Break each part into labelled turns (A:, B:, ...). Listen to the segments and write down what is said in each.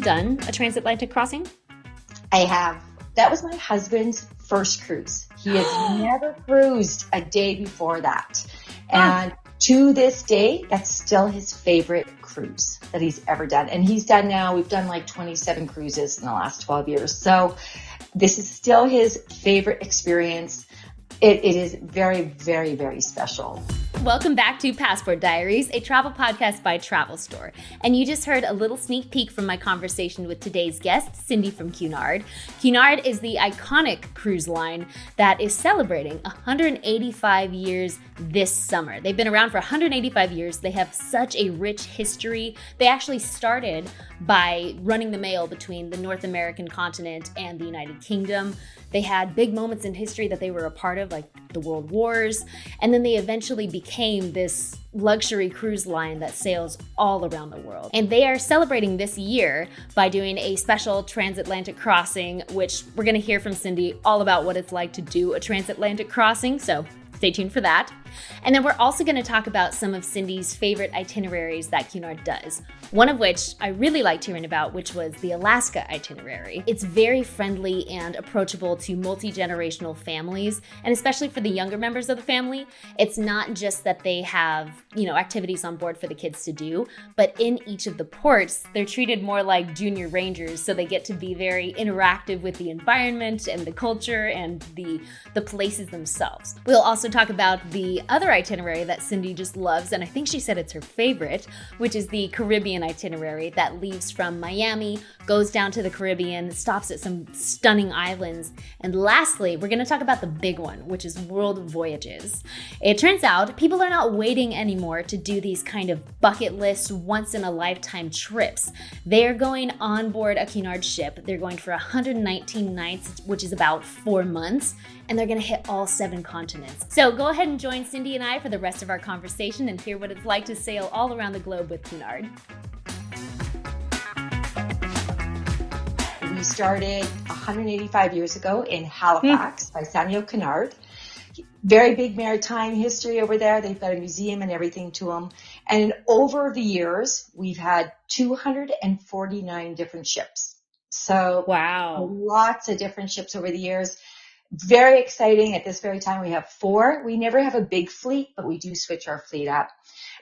A: done a transatlantic crossing?
B: I have. That was my husband's first cruise. He has never cruised a day before that. And to this day, that's still his favorite cruise that he's ever done. And we've done like 27 cruises in the last 12 years. So this is still his favorite experience. It is very, very, very special.
A: Welcome back to Passport Diaries, a travel podcast by Travel Store. And you just heard a little sneak peek from my conversation with today's guest, Cindy from Cunard. Cunard is the iconic cruise line that is celebrating 185 years this summer. They've been around for 185 years. They have such a rich history. They actually started by running the mail between the North American continent and the United Kingdom. They had big moments in history that they were a part of, like the World Wars. And then they eventually became this luxury cruise line that sails all around the world. And they are celebrating this year by doing a special transatlantic crossing, which we're going to hear from Cindy all about what it's like to do a transatlantic crossing. So stay tuned for that. And then we're also going to talk about some of Cindy's favorite itineraries that Cunard does. One of which I really liked hearing about, which was the Alaska itinerary. It's very friendly and approachable to multi-generational families, and especially for the younger members of the family. It's not just that they have, activities on board for the kids to do, but in each of the ports, they're treated more like junior rangers, so they get to be very interactive with the environment and the culture and the places themselves. We'll also talk about the other itinerary that Cindy just loves, and I think she said it's her favorite, which is the Caribbean itinerary that leaves from Miami, goes down to the Caribbean, stops at some stunning islands, and lastly, we're going to talk about the big one, which is World Voyages. It turns out people are not waiting anymore to do these kind of bucket list, once-in-a-lifetime trips. They're going on board a Cunard ship. They're going for 119 nights, which is about 4 months, and they're going to hit all 7 continents. So go ahead and join Cindy and I for the rest of our conversation and hear what it's like to sail all around the globe with Cunard.
B: We started 185 years ago in Halifax by Samuel Cunard. Very big maritime history over there. They've got a museum and everything to them. And over the years, we've had 249 different ships. So
A: wow,
B: lots of different ships over the years. Very exciting. At this very time, we have 4. We never have a big fleet, but we do switch our fleet up.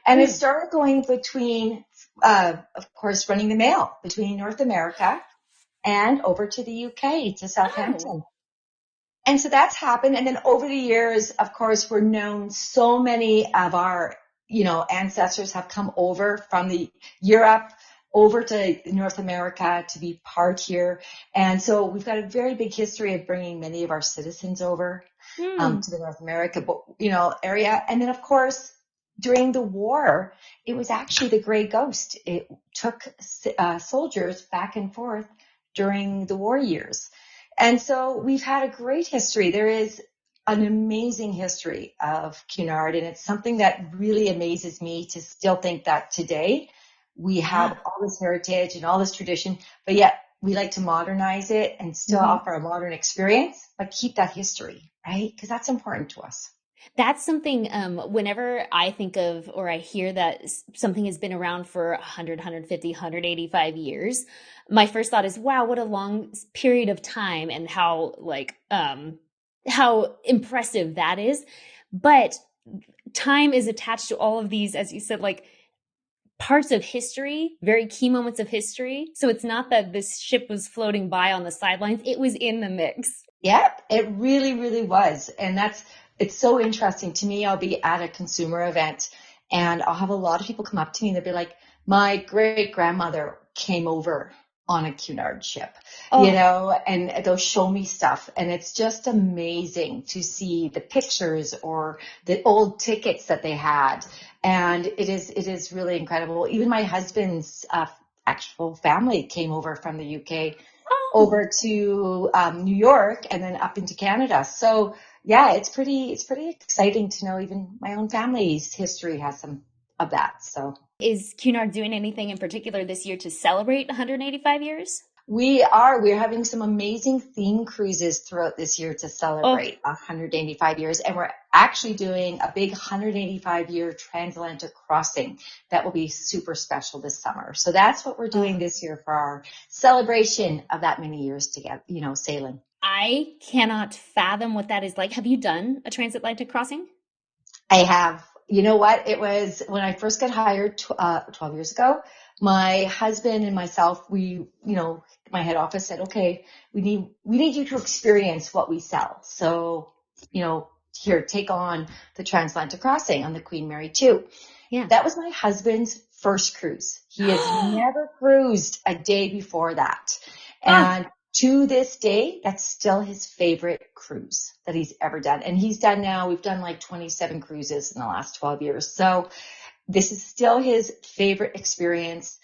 B: And it started going between, of course, running the mail between North America and over to the UK, to Southampton. And so that's happened. And then over the years, of course, we're known, so many of our, ancestors have come over from the Europe over to North America to be part here. And so we've got a very big history of bringing many of our citizens over to the North America, area. And then, of course, during the war, it was actually the Grey Ghost. It took soldiers back and forth during the war years. And so we've had a great history. There is an amazing history of Cunard, and it's something that really amazes me to still think that today we have all this heritage and all this tradition, but yet we like to modernize it and still offer a modern experience, but keep that history, right? Because that's important to us.
A: That's something, whenever I think of or I hear that something has been around for 100, 150, 185 years, my first thought is, wow, what a long period of time and how impressive that is. But time is attached to all of these, as you said, like parts of history, very key moments of history. So it's not that this ship was floating by on the sidelines. It was in the mix.
B: Yep, it really, really was. And it's so interesting to me. I'll be at a consumer event and I'll have a lot of people come up to me and they'll be like, my great grandmother came over on a Cunard ship, and they'll show me stuff. And it's just amazing to see the pictures or the old tickets that they had. And it is really incredible. Even my husband's actual family came over from the UK over to New York and then up into Canada. So yeah, it's pretty exciting to know even my own family's history has some of that. So
A: is Cunard doing anything in particular this year to celebrate 185 years?
B: We're having some amazing theme cruises throughout this year to
A: Oh,
B: celebrate 185 years. And we're actually doing a big 185-year transatlantic crossing that will be super special this summer. So that's what we're doing this year for our celebration of that many years together, sailing.
A: I cannot fathom what that is like. Have you done a transatlantic crossing?
B: I have. You know what? It was when I first got hired 12 years ago. My husband and myself, my head office said, okay, we need you to experience what we sell. So, here, take on the Transatlantic crossing on the Queen Mary 2.
A: Yeah.
B: That was my husband's first cruise. He has never cruised a day before that.
A: Ah,
B: And to this day, that's still his favorite cruise that he's ever done. And we've done like 27 cruises in the last 12 years. So this is still his favorite experience.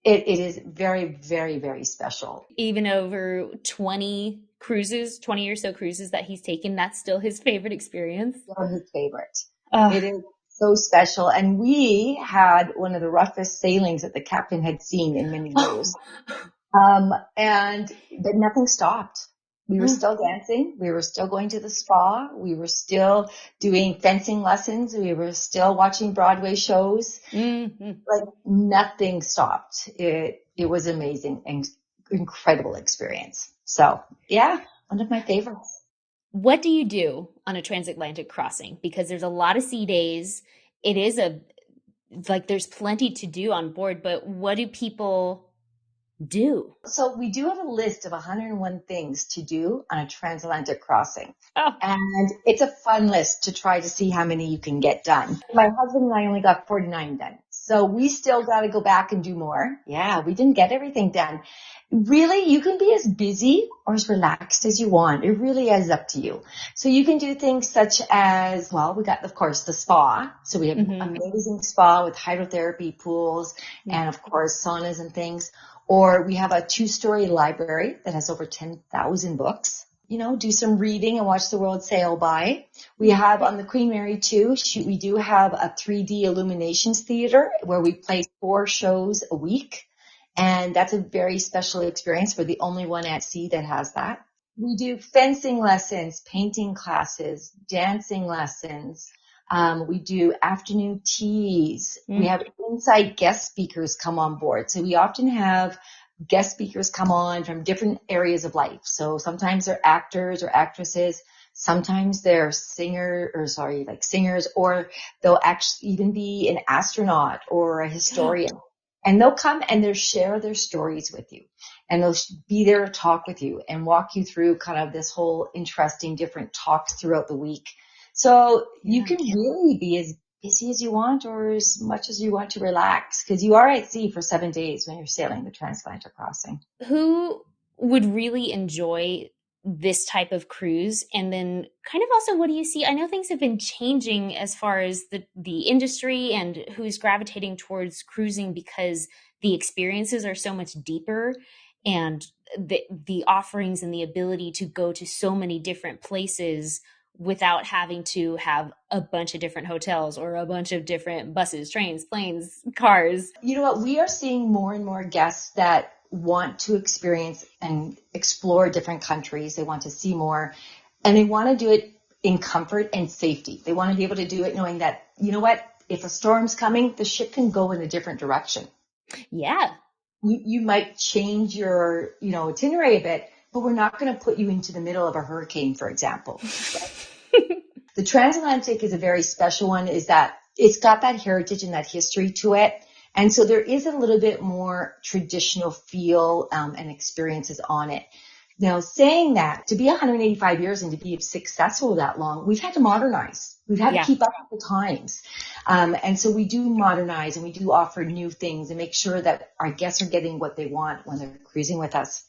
B: It is very, very, very special.
A: even over 20 or so cruises that he's taken, that's still his favorite experience.
B: Still his favorite.
A: Oh,
B: It is so special. And we had one of the roughest sailings that the captain had seen in many years. But nothing stopped. We were still dancing. We were still going to the spa. We were still doing fencing lessons. We were still watching Broadway shows.
A: mm-hmm.
B: Like nothing stopped. It was amazing and incredible experience. So yeah, one of my favorites.
A: What do you do on a transatlantic crossing? Because there's a lot of sea days. It is there's plenty to do on board, but what do people do?
B: So we do have a list of 101 things to do on a transatlantic crossing.
A: Oh,
B: And it's a fun list to try to see how many you can get done. My husband and I only got 49 done. So we still got to go back and do more. Yeah, we didn't get everything done. Really, you can be as busy or as relaxed as you want. It really is up to you. So you can do things such as, well, we got, of course, the spa. So we have amazing spa with hydrotherapy pools and, of course, saunas and things. Or we have a 2-story library that has over 10,000 books. Do some reading and watch the world sail by. We have on the Queen Mary 2, we do have a 3D illuminations theater where we play 4 shows a week. And that's a very special experience. We're the only one at sea that has that. We do fencing lessons, painting classes, dancing lessons. We do afternoon teas. We have inside guest speakers come on board. So we often have guest speakers come on from different areas of life. So sometimes they're actors or actresses. Sometimes they're singers, or they'll actually even be an astronaut or a historian. And they'll come and they'll share their stories with you. And they'll be there to talk with you and walk you through kind of this whole interesting different talks throughout the week. So you can really be as busy as you want or as much as you want to relax because you are at sea for 7 days when you're sailing the transatlantic crossing.
A: who would really enjoy this type of cruise? And then kind of also, what do you see? I know things have been changing as far as the industry and who's gravitating towards cruising because the experiences are so much deeper and the offerings and the ability to go to so many different places without having to have a bunch of different hotels or a bunch of different buses, trains, planes, cars.
B: You know what? We are seeing more and more guests that want to experience and explore different countries. They want to see more and they want to do it in comfort and safety. They want to be able to do it knowing that, you know what? If a storm's coming, the ship can go in a different direction.
A: Yeah.
B: You might change your, itinerary a bit, but we're not going to put you into the middle of a hurricane, for example. The transatlantic is a very special one, is that it's got that heritage and that history to it. And so there is a little bit more traditional feel and experiences on it. Now, saying that, to be 185 years and to be successful that long, we've had to modernize. We've had to keep up with the times. And so we do modernize and we do offer new things and make sure that our guests are getting what they want when they're cruising with us.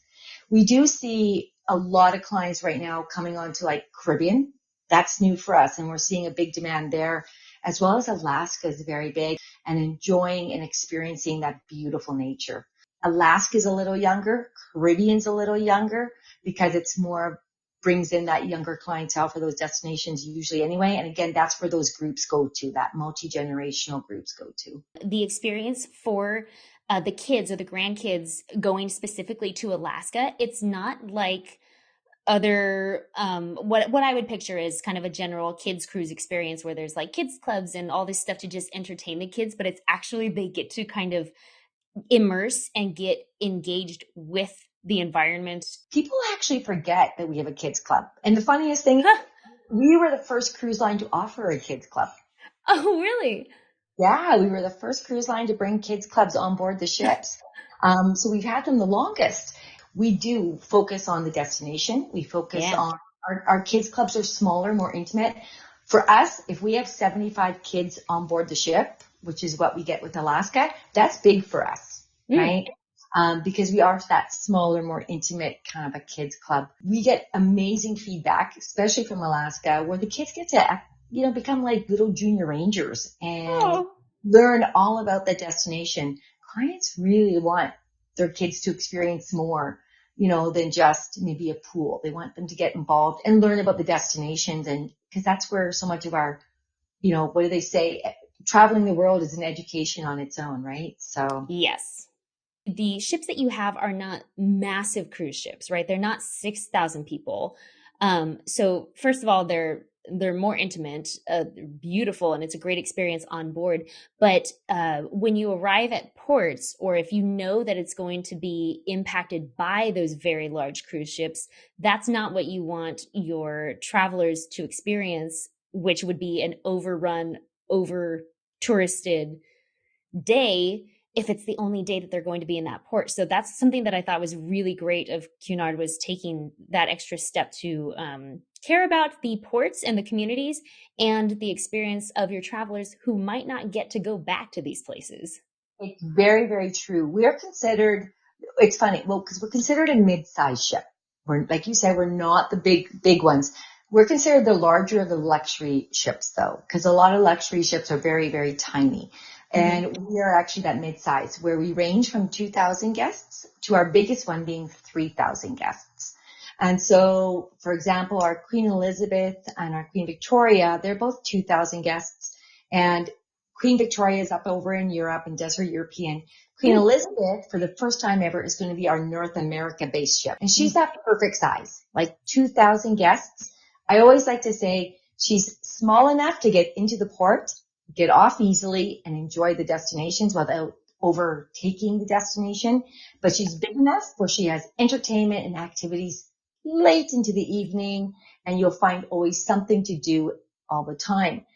B: We do see a lot of clients right now coming on to like Caribbean. That's new for us. And we're seeing a big demand there, as well as Alaska is very big and enjoying and experiencing that beautiful nature. Alaska's a little younger, Caribbean's a little younger because it's more brings in that younger clientele for those destinations usually anyway. And again, that's where those groups go to, that multi-generational groups go to.
A: The experience for the kids or the grandkids going specifically to Alaska, it's not like other what I would picture is kind of a general kids cruise experience where there's like kids clubs and all this stuff to just entertain the kids, but it's actually they get to kind of immerse and get engaged with the environment.
B: People actually forget that we have a kids club. And the funniest thing, we were the first cruise line to offer a kids club.
A: Oh, really?
B: Yeah, we were the first cruise line to bring kids clubs on board the ships. So we've had them the longest. We do focus on the destination. We focus on our kids clubs are smaller, more intimate. For us, if we have 75 kids on board the ship, which is what we get with Alaska, that's big for us, right? Because we are that smaller, more intimate kind of a kids club. We get amazing feedback, especially from Alaska, where the kids get to, become like little junior rangers and learn all about the destination. Clients really want their kids to experience more, than just maybe a pool. They want them to get involved and learn about the destinations, and because that's where so much of our, what do they say? Traveling the world is an education on its own, right? So
A: yes. The ships that you have are not massive cruise ships, right? They're not 6,000 people. So first of all, they're more intimate, beautiful, and it's a great experience on board. But when you arrive at ports, or if you know that it's going to be impacted by those very large cruise ships, that's not what you want your travelers to experience, which would be an overrun, over touristed day if it's the only day that they're going to be in that port. So that's something that I thought was really great of Cunard, was taking that extra step to care about the ports and the communities and the experience of your travelers who might not get to go back to these places.
B: It's very, very true. We are considered, it's funny, because we're considered a mid-sized ship. We're, like you said, we're not the big ones. We're considered the larger of the luxury ships, though, because a lot of luxury ships are very, very tiny. And we are actually that mid-size, where we range from 2,000 guests to our biggest one being 3,000 guests. And so, for example, our Queen Elizabeth and our Queen Victoria, they're both 2,000 guests. And Queen Victoria is up over in Europe and does her European. Queen Elizabeth, for the first time ever, is going to be our North America-based ship. And she's that perfect size, like 2,000 guests. I always like to say she's small enough to get into the port, get off easily, and enjoy the destinations without overtaking the destination. But she's big enough where she has entertainment and activities late into the evening, and you'll find always something to do all the time.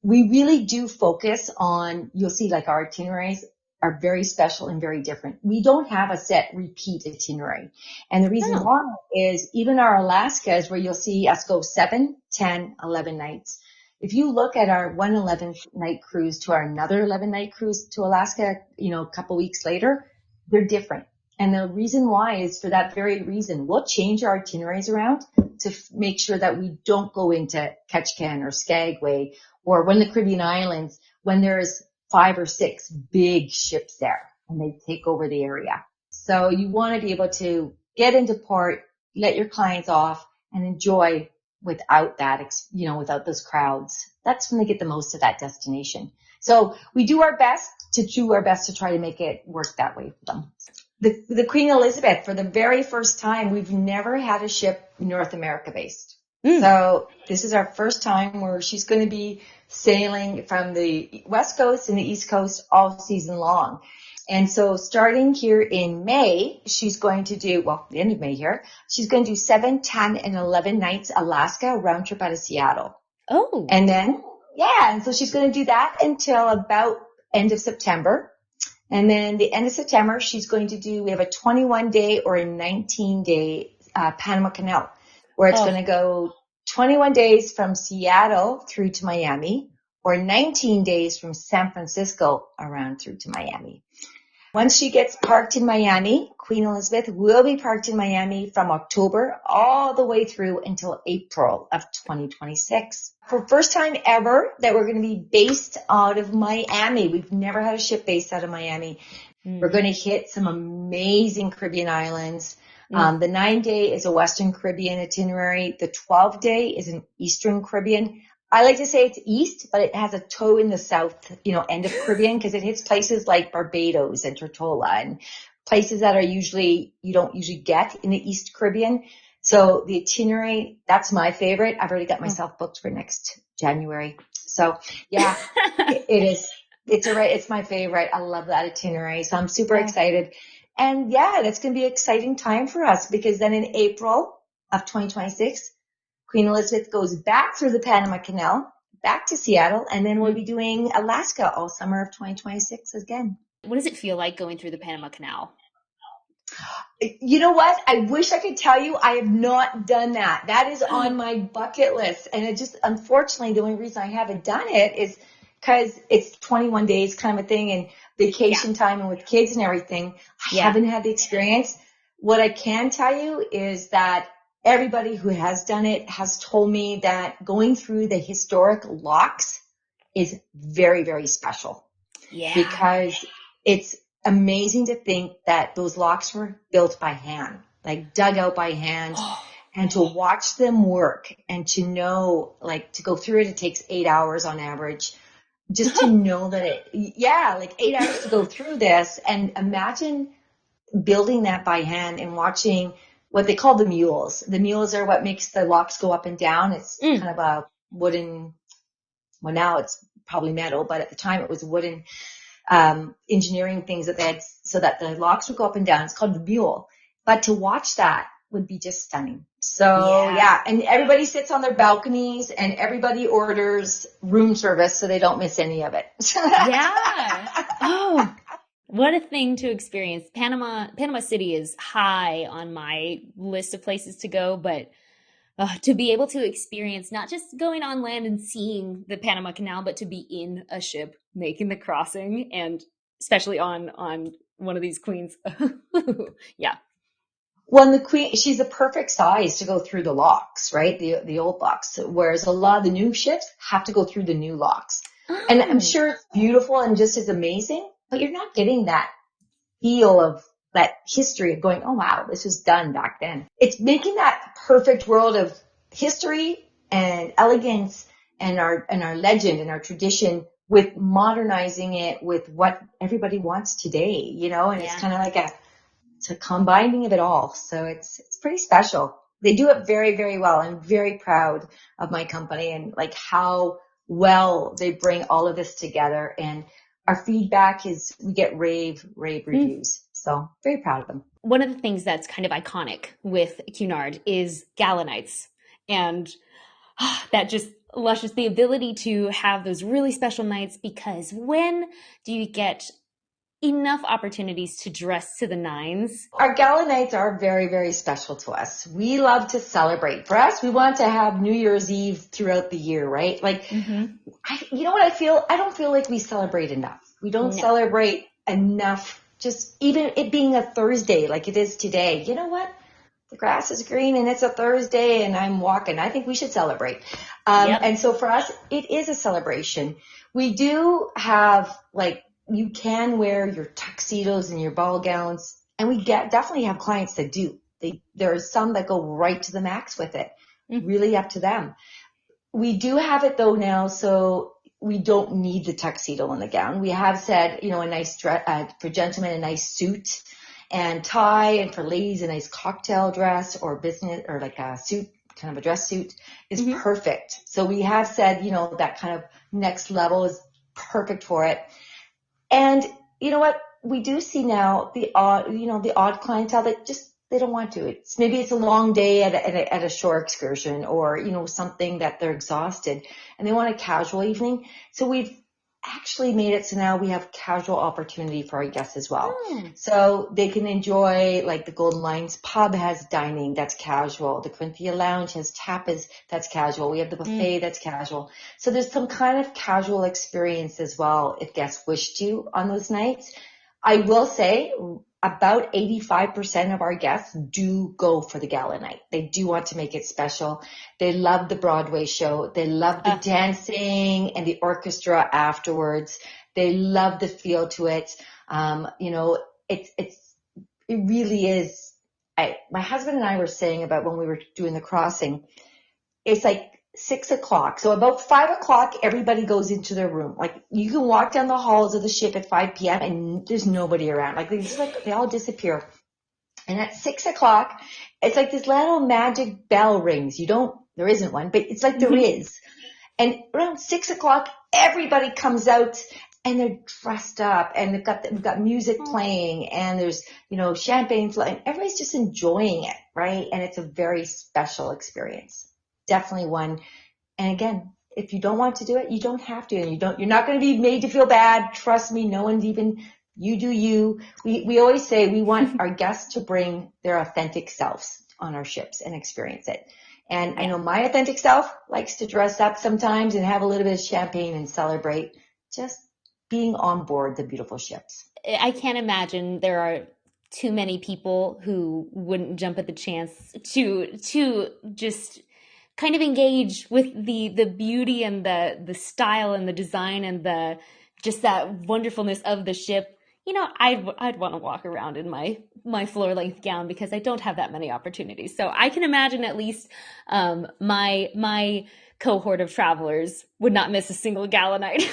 B: We really do focus on, you'll see like our itineraries are very special and very different. We don't have a set repeat itinerary. And the reason why is even our Alaskas, where you'll see us go 7, 10, 11 nights. If you look at our 11th night cruise to our another 11-night cruise to Alaska, a couple weeks later, they're different. And the reason why is for that very reason. We'll change our itineraries around to make sure that we don't go into Ketchikan or Skagway or one of the Caribbean islands when there's 5 or 6 big ships there and they take over the area. So you want to be able to get into port, let your clients off, and enjoy without that, without those crowds. That's when they get the most of that destination. So we do our best to try to make it work that way for them. The Queen Elizabeth, for the very first time, we've never had a ship North America based. So this is our first time where she's going to be sailing from the West Coast and the East Coast all season long. And so starting here in May, she's going to do, the end of May here, she's going to do 7, 10, and 11 nights Alaska round trip out of Seattle.
A: Oh.
B: And then, and so she's going to do that until about end of September. And then the end of September, she's going to do, we have a 21-day or a 19-day Panama Canal, where it's going to go 21 days from Seattle through to Miami, or 19 days from San Francisco around through to Miami. Once she gets parked in Miami, Queen Elizabeth will be parked in Miami from October all the way through until April of 2026. For first time ever that we're going to be based out of Miami. We've never had a ship based out of Miami. We're going to hit some amazing Caribbean islands.
A: Mm.
B: The 9-day is a Western Caribbean itinerary. The 12-day is an Eastern Caribbean. I like to say it's east, but it has a toe in the south, end of Caribbean, because it hits places like Barbados and Tortola and places that you don't usually get in the East Caribbean. So the itinerary, that's my favorite. I've already got myself booked for next January. So yeah, it is. It's my favorite. I love that itinerary. So I'm super
A: Yeah.
B: excited. And yeah, that's going to be an exciting time for us, because then in April of 2026, Queen Elizabeth goes back through the Panama Canal, back to Seattle, and then we'll be doing Alaska all summer of 2026 again.
A: What does it feel like going through the Panama Canal?
B: You know what? I wish I could tell you I have not done that. That is on my bucket list. And it just, unfortunately, the only reason I haven't done it is because it's 21 days kind of a thing, and
A: Yeah.
B: vacation time and with kids and everything. I
A: Yeah.
B: haven't had the experience. What I can tell you is that everybody who has done it has told me that going through the historic locks is very, very special,
A: Yeah.
B: because it's amazing to think that those locks were built by hand, like dug out by hand, and to watch them work and to know, like, to go through it takes 8 hours on average. Just to know that like 8 hours to go through this, and imagine building that by hand and watching what they call the mules. The mules are what makes the locks go up and down. It's kind of a wooden, well, now it's probably metal, but at the time it was wooden engineering things that they had so that the locks would go up and down. It's called the mule. But to watch that would be just stunning. So yeah, and everybody sits on their balconies and everybody orders room service so they don't miss any of it.
A: Yeah. Oh, what a thing to experience. Panama City is high on my list of places to go, but to be able to experience not just going on land and seeing the Panama Canal, but to be in a ship making the crossing, and especially on one of these queens. Yeah.
B: Well, the queen, she's the perfect size to go through the locks, right? The old locks, whereas a lot of the new ships have to go through the new locks. And I'm
A: Oh,
B: sure it's beautiful and just as amazing, but you're not getting that feel of that history of going, oh wow, this was done back then. It's making that perfect world of history and elegance and our legend and our tradition, with modernizing it with what everybody wants today, and it's
A: yeah.
B: kind of like it's a combining of it all. So it's pretty special. They do it very, very well. I'm very proud of my company and like how well they bring all of this together. And our feedback is we get rave reviews. So very proud of them.
A: One of the things that's kind of iconic with Cunard is gala nights. And that just luscious, the ability to have those really special nights, because when do you get enough opportunities to dress to the nines?
B: Our gala nights are very, very special to us. We love to celebrate. For us, we want to have New Year's Eve throughout the year, right? Like, you know what I feel? I don't feel like we celebrate enough. We don't celebrate enough. Just even it being a Thursday like it is today. You know what? The grass is green and it's a Thursday and I'm walking. I think we should celebrate. And so for us, it is a celebration. We do have, like, you can wear your tuxedos and your ball gowns, and we definitely have clients that do. There are some that go right to the max with it. Really up to them. We do have it though now, so we don't need the tuxedo and the gown. We have said, a nice dress, for gentlemen, a nice suit and tie, and for ladies, a nice cocktail dress or business, or like a suit, kind of a dress suit is perfect. So we have said, that kind of next level is perfect for it. And you know what? We do see now the odd clientele that just, they don't want to. Maybe it's a long day at a shore excursion, or, something that they're exhausted and they want a casual evening. So we've actually made it so now we have casual opportunity for our guests as well. So they can enjoy, like, the Golden Lions pub has dining that's casual. The Corinthia Lounge has tapas that's casual. We have the buffet that's casual. So there's some kind of casual experience as well if guests wish to on those nights. I will say about 85% of our guests do go for the gala night. They do want to make it special. They love the Broadway show. They love the dancing and the orchestra afterwards. They love the feel to it. It really is my husband and I were saying about when we were doing the crossing, it's like 6 o'clock. So about 5 o'clock, everybody goes into their room. Like you can walk down the halls of the ship at 5 p.m. and there's nobody around. They all disappear. And at 6 o'clock, it's like this little magic bell rings. There isn't one, but it's like there is. And around 6 o'clock, everybody comes out and they're dressed up and we've got music playing and there's, champagne flowing. Everybody's just enjoying it, right? And it's a very special experience. Definitely one. And again, if you don't want to do it, you don't have to. And you're not going to be made to feel bad. Trust me, no one's even, you do you. We always say we want our guests to bring their authentic selves on our ships and experience it. And I know my authentic self likes to dress up sometimes and have a little bit of champagne and celebrate just being on board the beautiful ships.
A: I can't imagine there are too many people who wouldn't jump at the chance to just kind of engage with the beauty and the style and the design and just that wonderfulness of the ship. I'd want to walk around in my floor length gown because I don't have that many opportunities. So I can imagine at least my cohort of travelers would not miss a single gala night.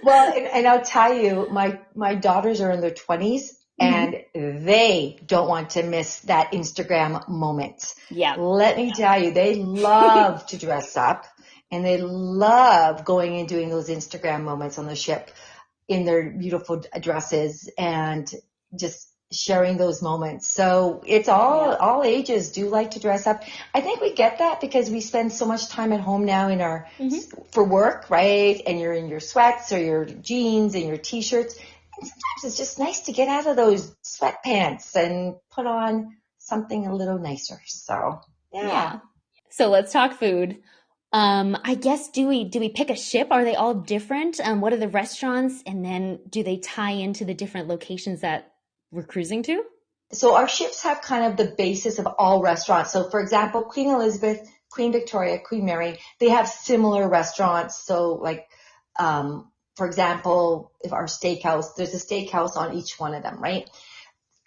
B: Well, and I'll tell you, my daughters are in their 20s and they don't want to miss that Instagram moment.
A: Yeah.
B: Let me tell you, they love to dress up and they love going and doing those Instagram moments on the ship in their beautiful dresses and just sharing those moments. So it's all ages do like to dress up. I think we get that because we spend so much time at home now for work, right? And you're in your sweats or your jeans and your t-shirts. And sometimes it's just nice to get out of those sweatpants and put on something a little nicer. So yeah.
A: So let's talk food. I guess do we pick a ship? Are they all different? What are the restaurants? And then do they tie into the different locations that we're cruising to?
B: So our ships have kind of the basis of all restaurants. So for example, Queen Elizabeth, Queen Victoria, Queen Mary, they have similar restaurants. So like, for example, if our steakhouse, there's a steakhouse on each one of them, right?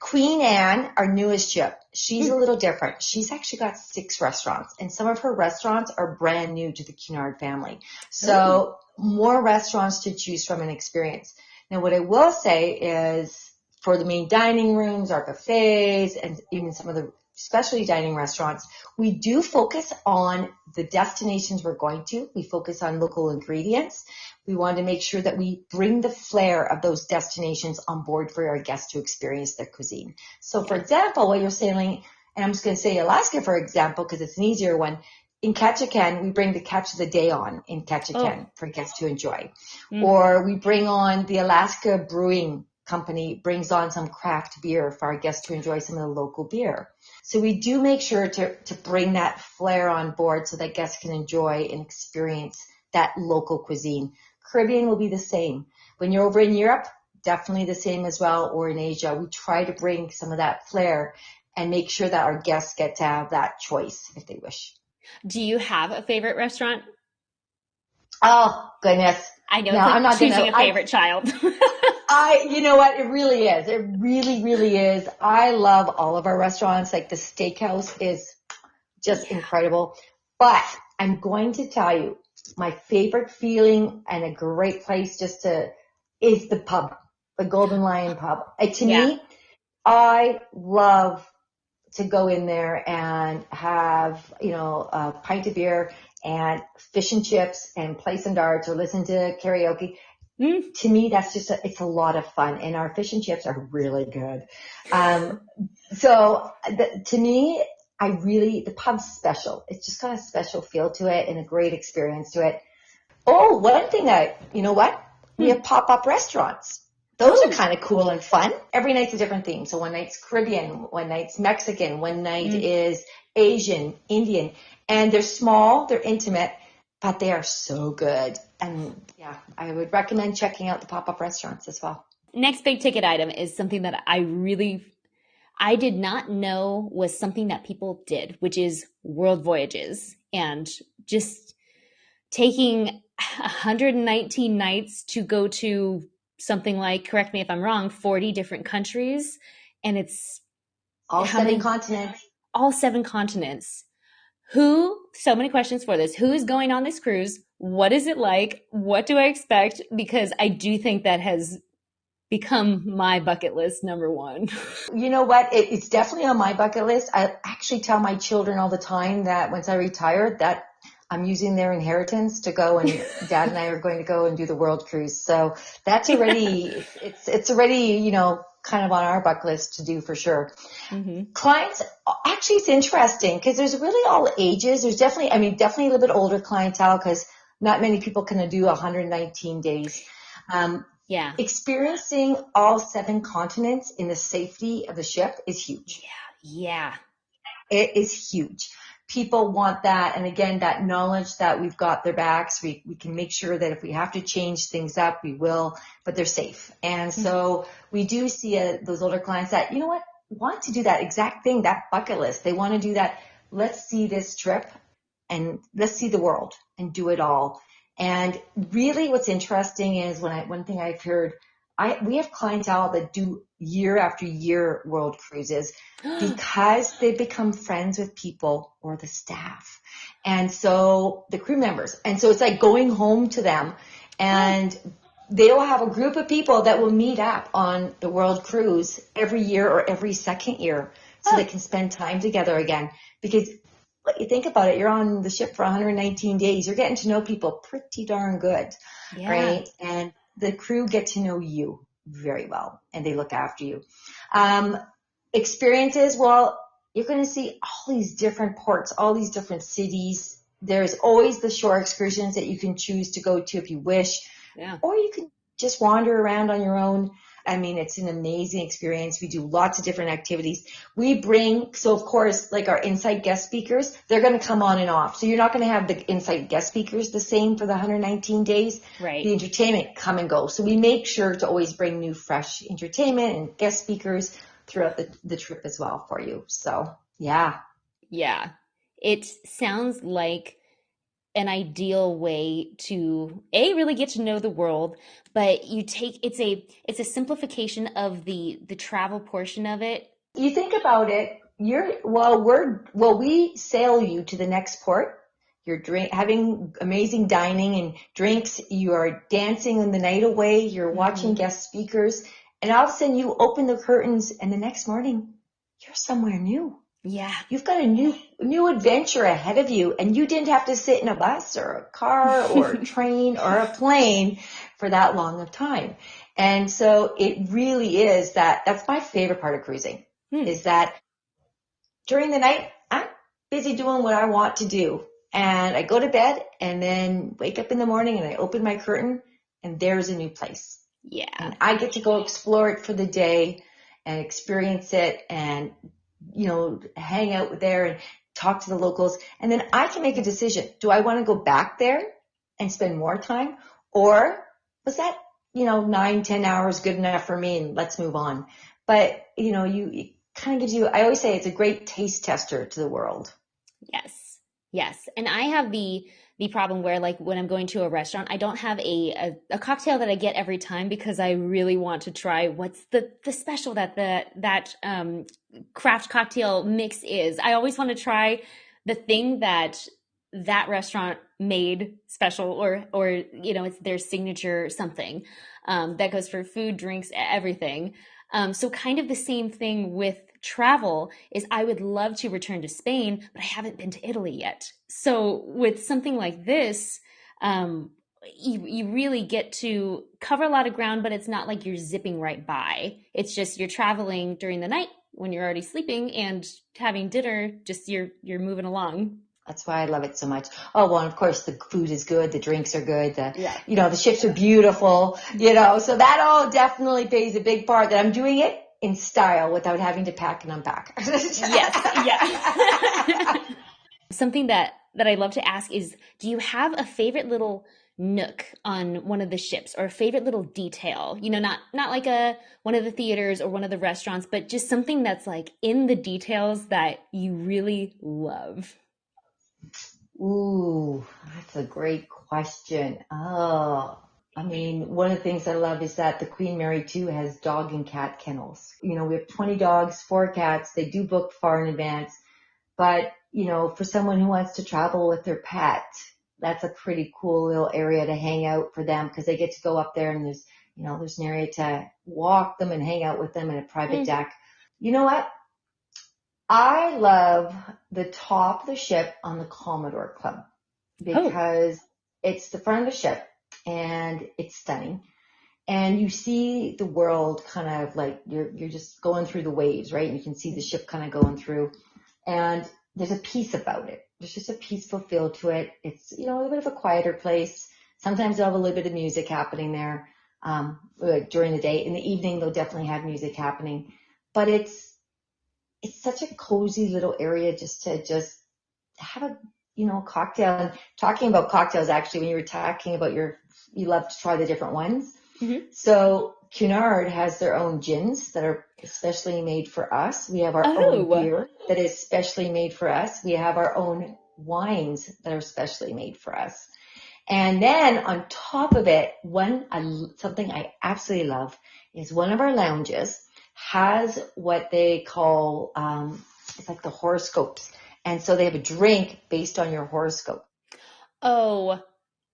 B: Queen Anne, our newest ship, she's a little different. She's actually got 6 restaurants, and some of her restaurants are brand new to the Cunard family. So more restaurants to choose from and experience. Now, what I will say is for the main dining rooms, our buffets, and even some of the specialty dining restaurants, we do focus on the destinations we're going to. We focus on local ingredients. We want to make sure that we bring the flair of those destinations on board for our guests to experience their cuisine. So for example, while you're sailing, and I'm just going to say Alaska, for example, because it's an easier one, in Ketchikan, we bring the catch of the day on in Ketchikan for guests to enjoy. Or we bring on the Alaska Brewing Company brings on some craft beer for our guests to enjoy some of the local beer. So we do make sure to bring that flair on board so that guests can enjoy and experience that local cuisine. Caribbean will be the same. When you're over in Europe, definitely the same as well, or in Asia. We try to bring some of that flair and make sure that our guests get to have that choice if they wish.
A: Do you have a favorite restaurant?
B: Oh, goodness.
A: I know it's like
B: I'm not
A: choosing a favorite child.
B: You know what? It really is. It really, really is. I love all of our restaurants. Like the steakhouse is just incredible. But I'm going to tell you, my favorite feeling and a great place is the pub, the Golden Lion pub. To me, I love to go in there and have, a pint of beer and fish and chips and play some darts or listen to karaoke. To me, that's it's a lot of fun, and our fish and chips are really good. To me, the pub's special. It's just got a special feel to it and a great experience to it. Oh, one thing we have pop-up restaurants. Those are kind of cool and fun. Every night's a different theme. So one night's Caribbean, one night's Mexican, one night is Asian, Indian, and they're small, they're intimate, but they are so good. And yeah, I would recommend checking out the pop-up restaurants as well.
A: Next big ticket item is something that I did not know was something that people did, which is world voyages, and just taking 119 nights to go to something like, correct me if I'm wrong, 40 different countries. And it's
B: All
A: How
B: seven
A: many?
B: continents.
A: All 7 continents. So many questions for this. Who is going on this cruise? What is it like? What do I expect? Because I do think that has become my bucket list number one.
B: You know what? It's definitely on my bucket list. I actually tell my children all the time that once I retire, that I'm using their inheritance to go, and Dad and I are going to go and do the world cruise. So that's already, it's already, kind of on our bucket list to do for sure.
A: Mm-hmm.
B: Clients, actually it's interesting because there's really all ages. There's definitely a little bit older clientele because not many people can do 119 days.
A: Yeah.
B: Experiencing all 7 continents in the safety of the ship is huge.
A: Yeah.
B: It is huge. People want that. And again, that knowledge that we've got their backs. We can make sure that if we have to change things up, we will, but they're safe. And so we do see those older clients that, want to do that exact thing, that bucket list. They want to do that. Let's see this trip and let's see the world and do it all. And really what's interesting is one thing I've heard, we have clientele that do year after year world cruises because they become friends with people or the staff. And so the crew members. And so it's like going home to them, and they'll have a group of people that will meet up on the world cruise every year or every second year so they can spend time together again. Because you think about it, you're on the ship for 119 days. You're getting to know people pretty darn good, right? And the crew get to know you very well, and they look after you. Experiences, well, you're going to see all these different ports, all these different cities. There's always the shore excursions that you can choose to go to if you wish, or you can just wander around on your own. I mean, it's an amazing experience. We do lots of different activities. So of course, like our inside guest speakers, they're going to come on and off. So you're not going to have the inside guest speakers the same for the 119 days.
A: Right.
B: The entertainment come and go. So we make sure to always bring new, fresh entertainment and guest speakers throughout the trip as well for you. So, yeah.
A: Yeah. It sounds like an ideal way to really get to know the world, but it's a simplification of the travel portion of it.
B: You think about it, we sail you to the next port. You're having amazing dining and drinks. You are dancing on the night away. You're watching guest speakers, and all of a sudden you open the curtains, and the next morning you're somewhere new.
A: Yeah.
B: You've got a new adventure ahead of you, and you didn't have to sit in a bus or a car or a train or a plane for that long of time. And so it really is that's my favorite part of cruising, is that during the night, I'm busy doing what I want to do. And I go to bed and then wake up in the morning and I open my curtain and there's a new place.
A: Yeah.
B: And I get to go explore it for the day and experience it and, hang out there and talk to the locals. And then I can make a decision. Do I want to go back there and spend more time? Or was that, 9-10 hours good enough for me and let's move on? But, it kind of gives you, I always say it's a great taste tester to the world.
A: Yes. And I have the problem where, like, when I'm going to a restaurant, I don't have a cocktail that I get every time because I really want to try what's the special that craft cocktail mix is. I always want to try the thing that restaurant made special, or it's their signature something. That goes for food, drinks, everything. So kind of the same thing with travel is I would love to return to Spain, but I haven't been to Italy yet. So with something like this, you really get to cover a lot of ground, but it's not like you're zipping right by. It's just you're traveling during the night when you're already sleeping and having dinner, just you're moving along.
B: That's why I love it so much. Oh, well, and of course the food is good. The drinks are good. The ships are beautiful, so that all definitely plays a big part that I'm doing it in style without having to pack and unpack.
A: Yes. Something that I love to ask is, do you have a favorite little nook on one of the ships or a favorite little detail? Not like one of the theaters or one of the restaurants, but just something that's like in the details that you really love.
B: Ooh, that's a great question. Oh, I mean, one of the things I love is that the Queen Mary too has dog and cat kennels. You know, we have 20 dogs, 4 cats. They do book far in advance. But, you know, for someone who wants to travel with their pet, that's a pretty cool little area to hang out for them because they get to go up there and there's, you know, there's an area to walk them and hang out with them in a private deck. You know what? I love the top of the ship on the Commodore Club because it's the front of the ship and it's stunning. And you see the world kind of like you're just going through the waves, right? And you can see the ship kind of going through. And there's a peace about it. There's just a peaceful feel to it. It's, you know, a little bit of a quieter place. Sometimes they'll have a little bit of music happening there during the day. In the evening, they'll definitely have music happening. But it's such a cozy little area just to have a, you know, cocktail. And talking about cocktails, actually, when you were talking about you love to try the different ones. Mm-hmm. So Cunard has their own gins that are especially made for us. We have our own beer that is specially made for us. We have our own wines that are specially made for us. And then on top of it, something I absolutely love is one of our lounges has what they call, it's like the horoscopes. And so they have a drink based on your horoscope.
A: Oh,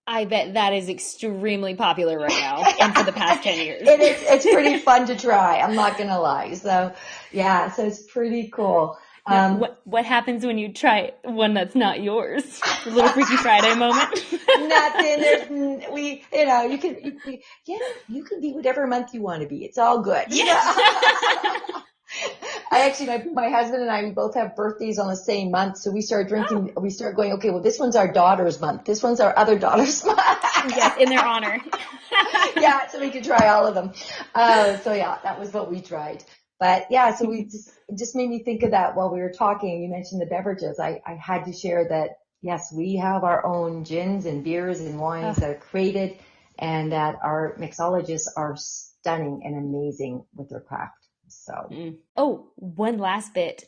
A: I bet that is extremely popular right now and for the past 10 years.
B: It's pretty fun to try. I'm not going to lie. So yeah, so it's pretty cool.
A: Now, what happens when you try one that's not yours? A little Freaky Friday moment?
B: Nothing. You can be whatever month you want to be. It's all good.
A: Yeah.
B: My husband and I, we both have birthdays on the same month. So we start drinking, we start going, okay, well, this one's our daughter's month. This one's our other daughter's month.
A: Yes, in their honor.
B: Yeah, so we could try all of them. So yeah, that was what we tried. But yeah, so it just made me think of that while we were talking. You mentioned the beverages. I had to share that, yes, we have our own gins and beers and wines that are created and that our mixologists are stunning and amazing with their craft. So.
A: Oh, one last bit.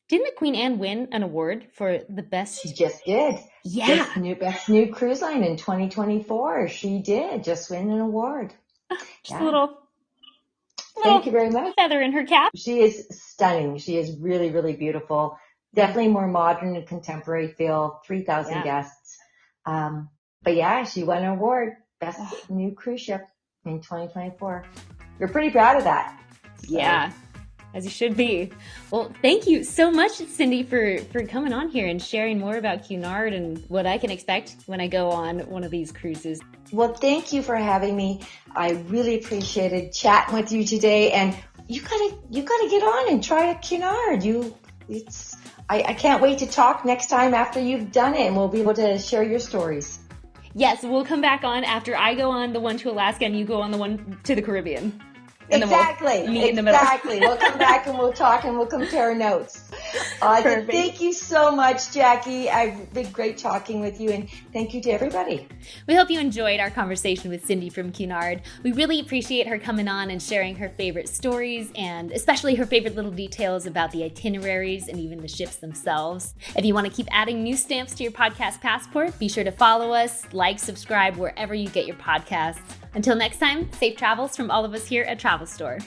A: Didn't the Queen Anne win an award for the best?
B: She just did.
A: Yeah.
B: Best new cruise line in 2024. She did just win an award.
A: Just a little.
B: Thank you very much.
A: Feather in her cap.
B: She is stunning. She is really, really beautiful. Definitely more modern and contemporary feel. 3,000 guests. But yeah, she won an award. Best new cruise ship in 2024. We're pretty proud of that. So.
A: Yeah, as you should be. Well, thank you so much, Cindy, for coming on here and sharing more about Cunard and what I can expect when I go on one of these cruises.
B: Well, thank you for having me. I really appreciated chatting with you today. And you gotta get on and try a Cunard. I can't wait to talk next time after you've done it, and we'll be able to share your stories.
A: Yes, we'll come back on after I go on the one to Alaska and you go on the one to the Caribbean.
B: And exactly. We'll meet in the middle. Exactly. We'll come back and we'll talk and we'll compare notes. Thank you so much, Jackie. I've been great talking with you, and thank you to everybody.
A: We hope you enjoyed our conversation with Cindy from Cunard. We really appreciate her coming on and sharing her favorite stories and especially her favorite little details about the itineraries and even the ships themselves. If you want to keep adding new stamps to your podcast passport, be sure to follow us, subscribe wherever you get your podcasts. Until next time, safe travels from all of us here at Travel Store.